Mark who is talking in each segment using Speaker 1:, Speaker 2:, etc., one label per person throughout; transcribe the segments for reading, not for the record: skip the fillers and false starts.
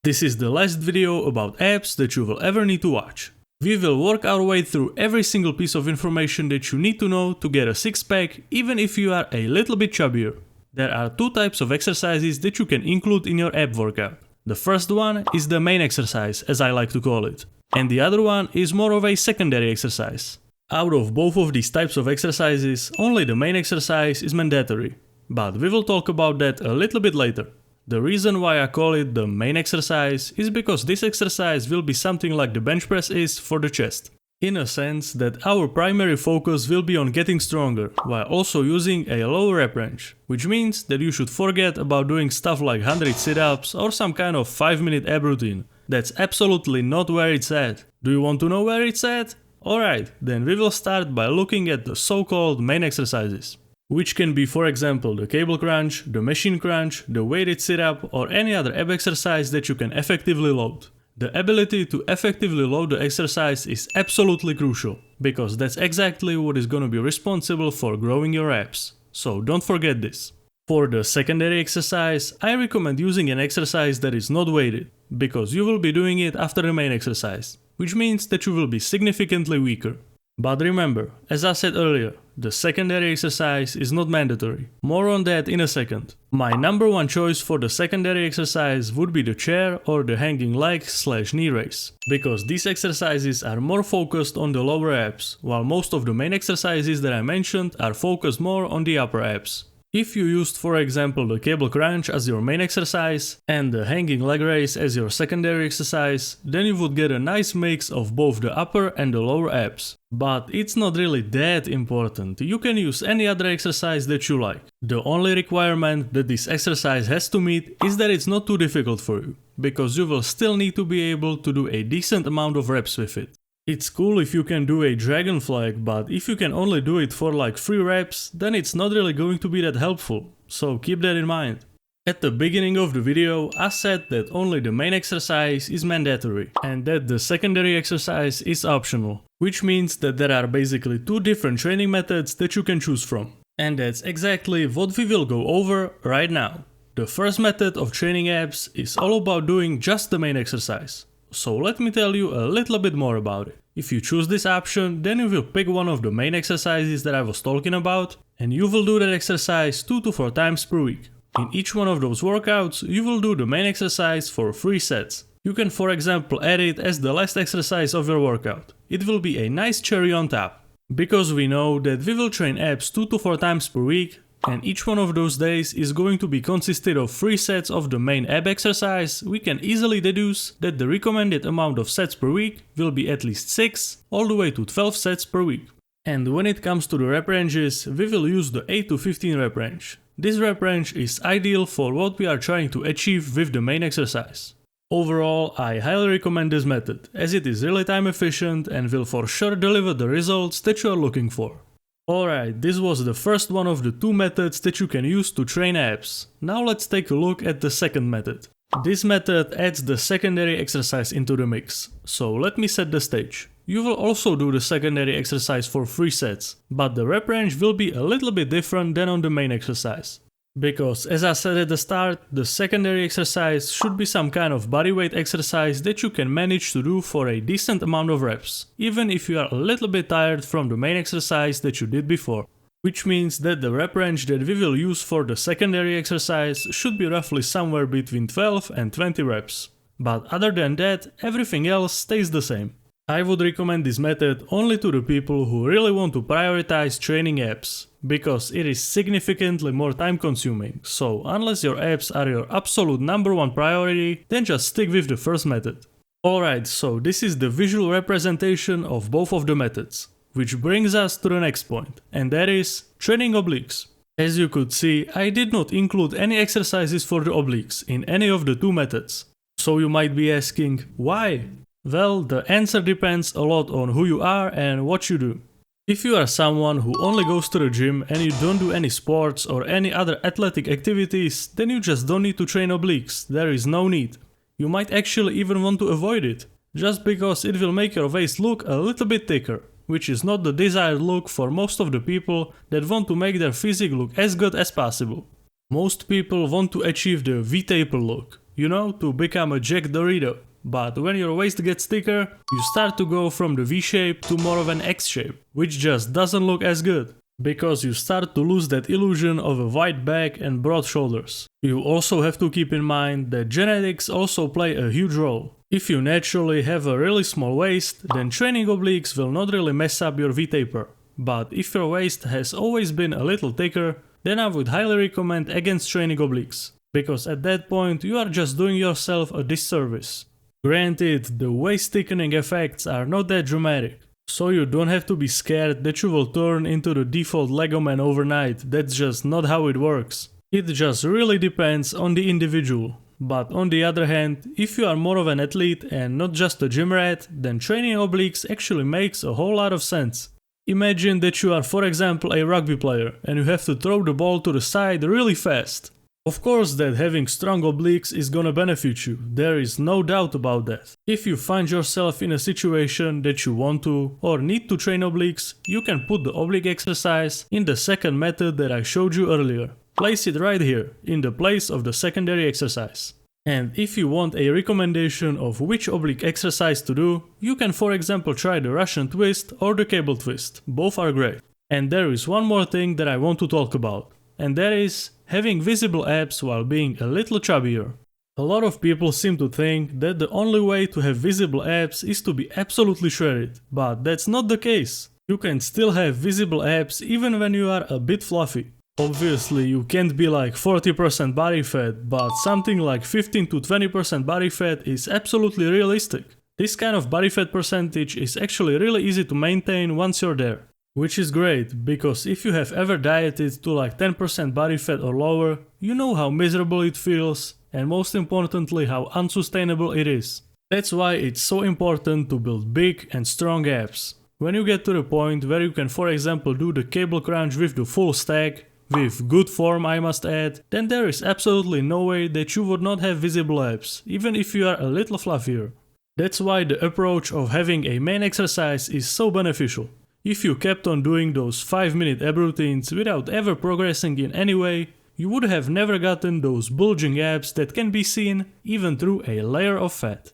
Speaker 1: This is the last video about abs that you will ever need to watch. We will work our way through every single piece of information that you need to know to get a six-pack, even if you are a little bit chubbier. There are two types of exercises that you can include in your ab workout. The first one is the main exercise, as I like to call it, and the other one is more of a secondary exercise. Out of both of these types of exercises, only the main exercise is mandatory, but we will talk about that a little bit later. The reason why I call it the main exercise is because this exercise will be something like the bench press is for the chest. In a sense that our primary focus will be on getting stronger, while also using a low rep range, which means that you should forget about doing stuff like 100 sit-ups or some kind of 5-minute ab routine. That's absolutely not where it's at. Do you want to know where it's at? Alright, then we will start by looking at the so-called main exercises, which can be, for example, the cable crunch, the machine crunch, the weighted sit-up, or any other ab exercise that you can effectively load. The ability to effectively load the exercise is absolutely crucial, because that's exactly what is going to be responsible for growing your abs. So don't forget this. For the secondary exercise, I recommend using an exercise that is not weighted, because you will be doing it after the main exercise, which means that you will be significantly weaker. But remember, as I said earlier, the secondary exercise is not mandatory. More on that in a second. My number one choice for the secondary exercise would be the chair or the hanging leg / knee raise, because these exercises are more focused on the lower abs, while most of the main exercises that I mentioned are focused more on the upper abs. If you used, for example, the cable crunch as your main exercise and the hanging leg raise as your secondary exercise, then you would get a nice mix of both the upper and the lower abs. But it's not really that important. You can use any other exercise that you like. The only requirement that this exercise has to meet is that it's not too difficult for you, because you will still need to be able to do a decent amount of reps with it. It's cool if you can do a dragon flag, but if you can only do it for like 3 reps, then it's not really going to be that helpful, so keep that in mind. At the beginning of the video, I said that only the main exercise is mandatory, and that the secondary exercise is optional, which means that there are basically 2 different training methods that you can choose from. And that's exactly what we will go over right now. The first method of training abs is all about doing just the main exercise. So let me tell you a little bit more about it. If you choose this option, then you will pick one of the main exercises that I was talking about, and you will do that exercise 2 to 4 times per week. In each one of those workouts, you will do the main exercise for 3 sets. You can, for example, add it as the last exercise of your workout. It will be a nice cherry on top. Because we know that we will train abs 2 to 4 times per week, and each one of those days is going to be consisted of 3 sets of the main ab exercise, we can easily deduce that the recommended amount of sets per week will be at least 6 all the way to 12 sets per week. And when it comes to the rep ranges, we will use the 8 to 15 rep range. This rep range is ideal for what we are trying to achieve with the main exercise. Overall, I highly recommend this method, as it is really time efficient and will for sure deliver the results that you are looking for. Alright, this was the first one of the 2 methods that you can use to train abs. Now let's take a look at the second method. This method adds the secondary exercise into the mix. So let me set the stage. You will also do the secondary exercise for 3 sets, but the rep range will be a little bit different than on the main exercise. Because, as I said at the start, the secondary exercise should be some kind of bodyweight exercise that you can manage to do for a decent amount of reps, even if you are a little bit tired from the main exercise that you did before. Which means that the rep range that we will use for the secondary exercise should be roughly somewhere between 12 and 20 reps. But other than that, everything else stays the same. I would recommend this method only to the people who really want to prioritize training abs, because it is significantly more time consuming, so unless your abs are your absolute number one priority, then just stick with the first method. Alright, so this is the visual representation of both of the methods, which brings us to the next point, and that is training obliques. As you could see, I did not include any exercises for the obliques in any of the 2 methods. So you might be asking, why? Well, the answer depends a lot on who you are and what you do. If you are someone who only goes to the gym and you don't do any sports or any other athletic activities, then you just don't need to train obliques, there is no need. You might actually even want to avoid it, just because it will make your waist look a little bit thicker, which is not the desired look for most of the people that want to make their physique look as good as possible. Most people want to achieve the V-taper look. you know, to become a Jack Dorito. But when your waist gets thicker, you start to go from the V shape to more of an X shape, which just doesn't look as good, because you start to lose that illusion of a wide back and broad shoulders. You also have to keep in mind that genetics also play a huge role. If you naturally have a really small waist, then training obliques will not really mess up your V-taper. But if your waist has always been a little thicker, then I would highly recommend against training obliques, because at that point you are just doing yourself a disservice. Granted, the waist thickening effects are not that dramatic, so you don't have to be scared that you will turn into the default Lego man overnight. That's just not how it works. It just really depends on the individual. But on the other hand, if you are more of an athlete and not just a gym rat, then training obliques actually makes a whole lot of sense. Imagine that you are, for example, a rugby player and you have to throw the ball to the side really fast. Of course that having strong obliques is gonna benefit you, there is no doubt about that. If you find yourself in a situation that you want to or need to train obliques, you can put the oblique exercise in the second method that I showed you earlier. Place it right here, in the place of the secondary exercise. And if you want a recommendation of which oblique exercise to do, you can for example try the Russian twist or the cable twist, both are great. And there is one more thing that I want to talk about, and that is having visible abs while being a little chubbier. A lot of people seem to think that the only way to have visible abs is to be absolutely shredded, but that's not the case. You can still have visible abs even when you are a bit fluffy. Obviously you can't be like 40% body fat, but something like 15 to 20% body fat is absolutely realistic. This kind of body fat percentage is actually really easy to maintain once you're there. Which is great, because if you have ever dieted to like 10% body fat or lower, you know how miserable it feels, and most importantly how unsustainable it is. That's why it's so important to build big and strong abs. When you get to the point where you can for example do the cable crunch with the full stack, with good form I must add, then there is absolutely no way that you would not have visible abs, even if you are a little fluffier. That's why the approach of having a main exercise is so beneficial. If you kept on doing those 5-minute ab routines without ever progressing in any way, you would have never gotten those bulging abs that can be seen even through a layer of fat.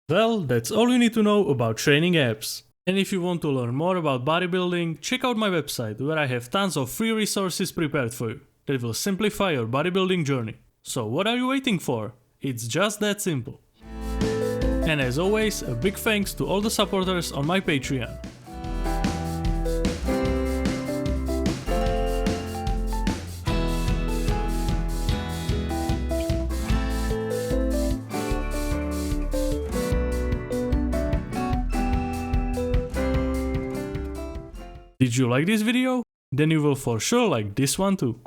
Speaker 1: Well, that's all you need to know about training abs. And if you want to learn more about bodybuilding, check out my website where I have tons of free resources prepared for you that will simplify your bodybuilding journey. So what are you waiting for? It's just that simple. And as always, a big thanks to all the supporters on my Patreon. Did you like this video? Then you will for sure like this one too.